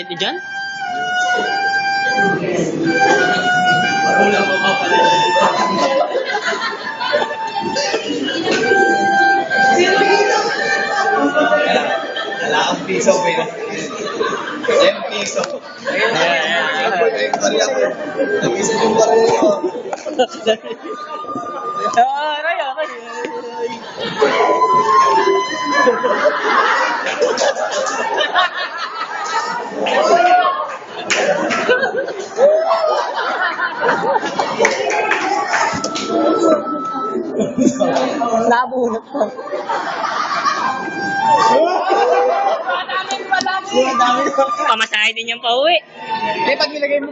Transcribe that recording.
edit nyo dyan? Marulang mo pa pala. Wala akong piso, pero 10 piso. Ayan. Nag-isa yung baril ko. Aray. Nabunot ko. Pamasahe din yung pauwi. Eh, pag nilagay mo,